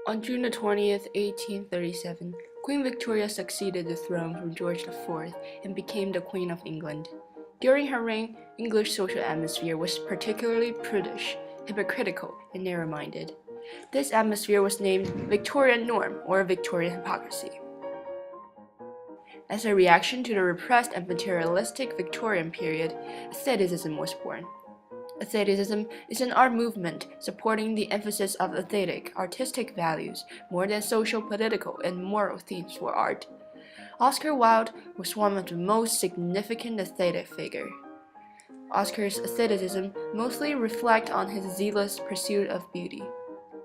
On June the 20th, 1837, Queen Victoria succeeded the throne from George IV and became the Queen of England. During her reign, English social atmosphere was particularly prudish, hypocritical, and narrow-minded. This atmosphere was named Victorian norm or Victorian hypocrisy. As a reaction to the repressed and materialistic Victorian period, aestheticism was born. Aestheticism is an art movement supporting the emphasis of aesthetic, artistic values more than social, political, and moral themes for art. Oscar Wilde was one of the most significant aesthetic figures. Oscar's aestheticism mostly reflects on his zealous pursuit of beauty.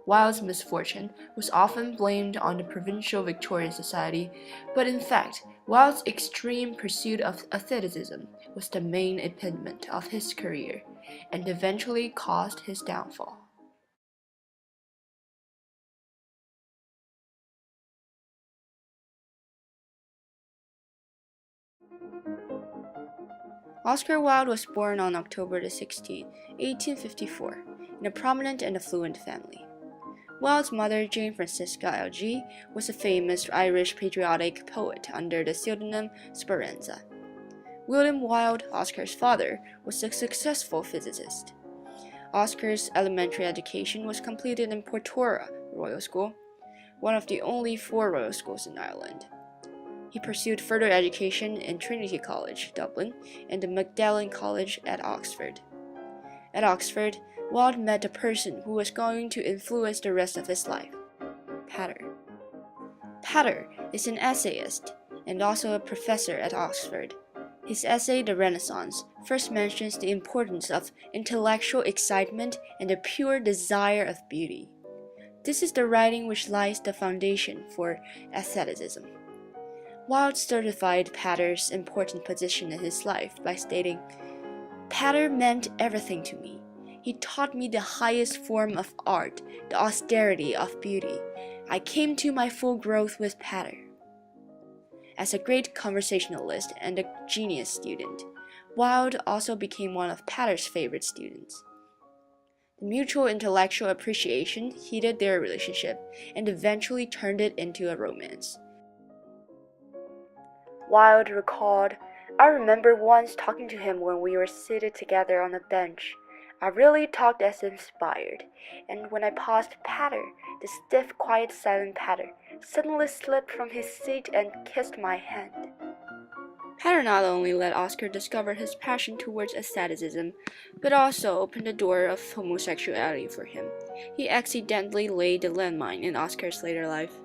Wilde's misfortune was often blamed on the provincial Victorian society, but in fact, Wilde's extreme pursuit of aestheticism was the main impediment of his career, and eventually caused his downfall. Oscar Wilde was born on October 16, 1854, in a prominent and affluent family. Wilde's mother, Jane Francisca L.G., was a famous Irish patriotic poet under the pseudonym Speranza. William Wilde, Oscar's father, was a successful physicist. Oscar's elementary education was completed in Portora Royal School, one of the only 4 royal schools in Ireland. He pursued further education in Trinity College, Dublin, and the Magdalen College at Oxford. At Oxford, Wilde met a person who was going to influence the rest of his life, Pater. Pater is an essayist and also a professor at Oxford. His essay, The Renaissance, first mentions the importance of intellectual excitement and the pure desire of beauty. This is the writing which lies the foundation for aestheticism. Wilde certified Pater's important position in his life by stating, "Pater meant everything to me. He taught me the highest form of art, the austerity of beauty. I came to my full growth with Pater." As a great conversationalist and a genius student, Wilde also became one of Pater's favorite students. The mutual intellectual appreciation heated their relationship and eventually turned it into a romance. Wilde recalled, "I remember once talking to him when we were seated together on a bench. I really talked as inspired, and when I passed Pater, the stiff, quiet, silent Pater suddenly slipped from his seat and kissed my hand." Pater not only let Oscar discover his passion towards aestheticism, but also opened the door of homosexuality for him. He accidentally laid the landmine in Oscar's later life.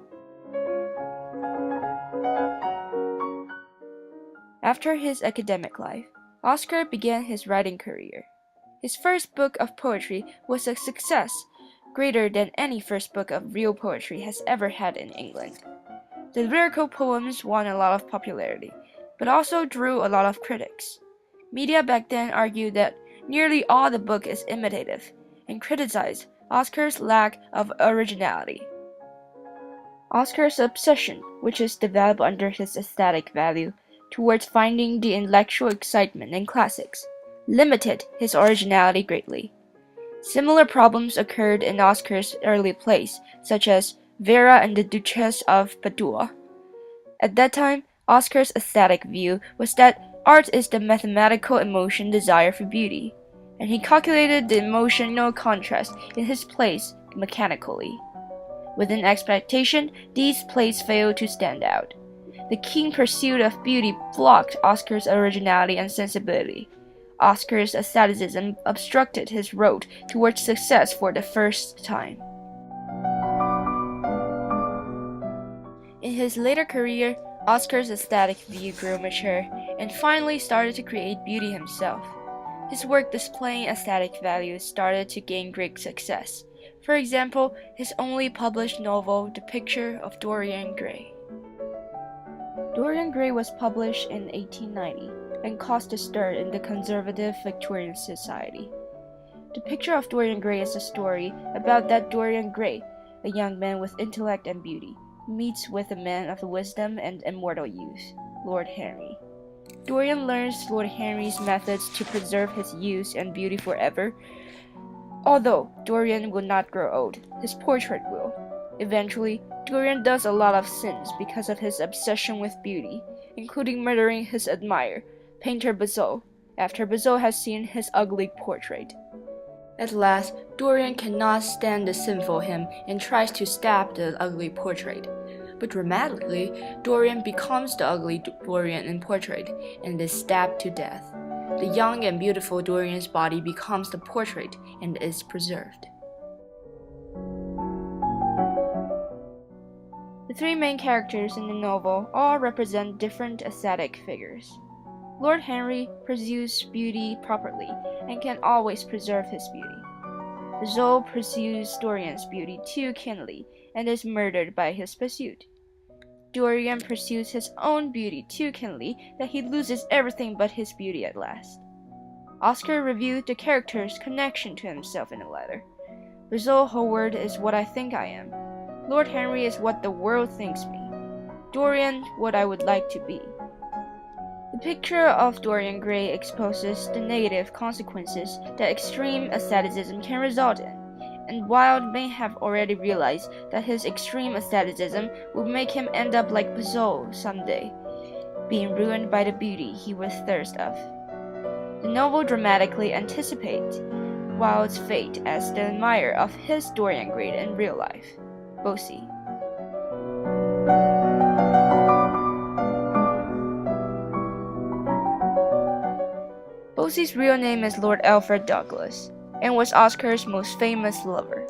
After his academic life, Oscar began his writing career. His first book of poetry was a success, greater than any first book of real poetry has ever had in England. The lyrical poems won a lot of popularity, but also drew a lot of critics. Media back then argued that nearly all the book is imitative, and criticized Oscar's lack of originality. Oscar's obsession, which is developed under his aesthetic value, towards finding the intellectual excitement in classics, limited his originality greatly. Similar problems occurred in Oscar's early plays, such as Vera and the Duchess of Padua. At that time, Oscar's aesthetic view was that art is the mathematical emotion desire for beauty, and he calculated the emotional contrast in his plays mechanically. Within expectation, these plays failed to stand out. The keen pursuit of beauty blocked Oscar's originality and sensibility. Oscar's aestheticism obstructed his road towards success for the first time. In his later career, Oscar's aesthetic view grew mature and finally started to create beauty himself. His work displaying aesthetic values started to gain great success. For example, his only published novel, The Picture of Dorian Gray. Dorian Gray was published in 1890 and caused a stir in the conservative Victorian society. The Picture of Dorian Gray is a story about that Dorian Gray, a young man with intellect and beauty, meets with a man of wisdom and immortal youth, Lord Henry. Dorian learns Lord Henry's methods to preserve his youth and beauty forever. Although Dorian will not grow old, his portrait will. Eventually, Dorian does a lot of sins because of his obsession with beauty, including murdering his admirer, painter Bezold, after Bezold has seen his ugly portrait. At last, Dorian cannot stand the sinful him and tries to stab the ugly portrait. But dramatically, Dorian becomes the ugly Dorian in portrait and is stabbed to death. The young and beautiful Dorian's body becomes the portrait and is preserved. The three main characters in the novel all represent different ascetic figures. Lord Henry pursues beauty properly and can always preserve his beauty. Bezold pursues Dorian's beauty too keenly and is murdered by his pursuit. Dorian pursues his own beauty too keenly that he loses everything but his beauty at last. Oscar reviewed the character's connection to himself in a letter. Bezold Howard is what I think I am. Lord Henry is what the world thinks me. Dorian, what I would like to be. The picture of Dorian Gray exposes the negative consequences that extreme asceticism can result in, and Wilde may have already realized that his extreme asceticism would make him end up like Bezold someday, being ruined by the beauty he was thirst of. The novel dramatically anticipates Wilde's fate as the admirer of his Dorian Gray in real life, Bosie. Bosie's real name is Lord Alfred Douglas, and was Oscar's most famous lover.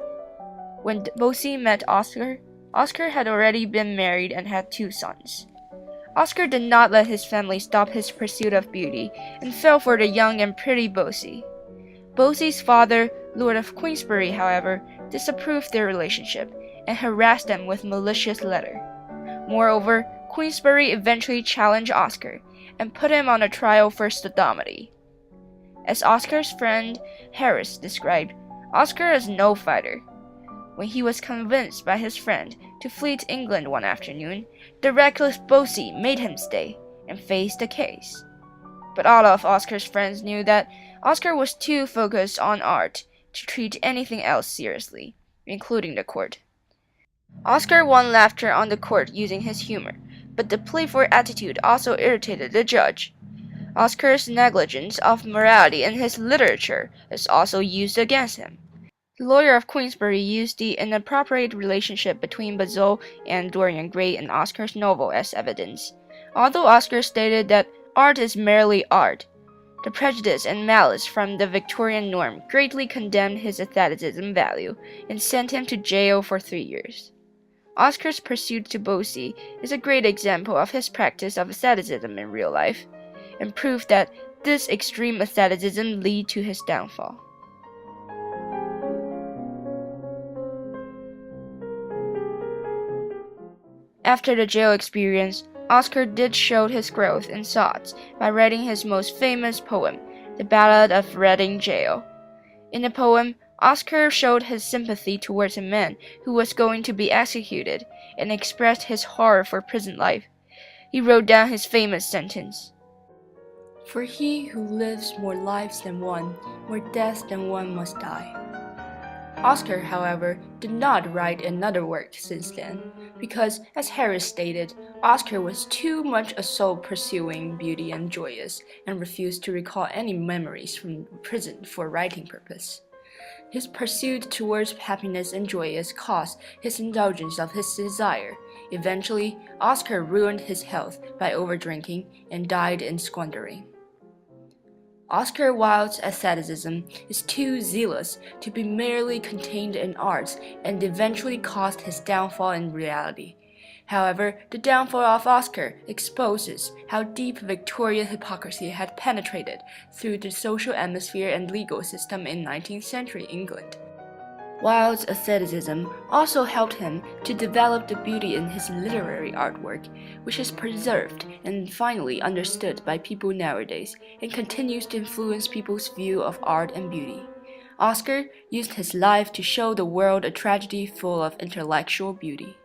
When Bosie met Oscar, Oscar had already been married and had 2 sons. Oscar did not let his family stop his pursuit of beauty, and fell for the young and pretty Bosie. Bosie's father, Lord of Queensberry, however, disapproved their relationship, and harassed them with malicious letter. Moreover, Queensberry eventually challenged Oscar, and put him on a trial for sodomity. As Oscar's friend Harris described, Oscar is no fighter. When he was convinced by his friend to flee to England one afternoon, the reckless Bosie made him stay and face the case. But all of Oscar's friends knew that Oscar was too focused on art to treat anything else seriously, including the court. Oscar won laughter on the court using his humor, but the playful attitude also irritated the judge. Oscar's negligence of morality in his literature is also used against him. The lawyer of Queensberry used the inappropriate relationship between Bezold and Dorian Gray in Oscar's novel as evidence. Although Oscar stated that art is merely art, the prejudice and malice from the Victorian norm greatly condemned his aestheticism value and sent him to jail for 3 years. Oscar's pursuit to Bosie is a great example of his practice of asceticism in real life, and proof that this extreme asceticism led to his downfall. After the jail experience, Oscar did show his growth in thoughts by writing his most famous poem, The Ballad of Reading Gaol. In the poem, Oscar showed his sympathy towards a man who was going to be executed and expressed his horror for prison life. He wrote down his famous sentence, "For he who lives more lives than one, more deaths than one must die." Oscar, however, did not write another work since then, because, as Harris stated, Oscar was too much a soul pursuing beauty and joyous, and refused to recall any memories from prison for writing purpose. His pursuit towards happiness and joyous caused his indulgence of his desire. Eventually, Oscar ruined his health by overdrinking and died in squandering. Oscar Wilde's asceticism is too zealous to be merely contained in arts and eventually caused his downfall in reality. However, the downfall of Oscar exposes how deep Victorian hypocrisy had penetrated through the social atmosphere and legal system in 19th century England. Wilde's asceticism also helped him to develop the beauty in his literary artwork, which is preserved and finally understood by people nowadays and continues to influence people's view of art and beauty. Oscar used his life to show the world a tragedy full of intellectual beauty.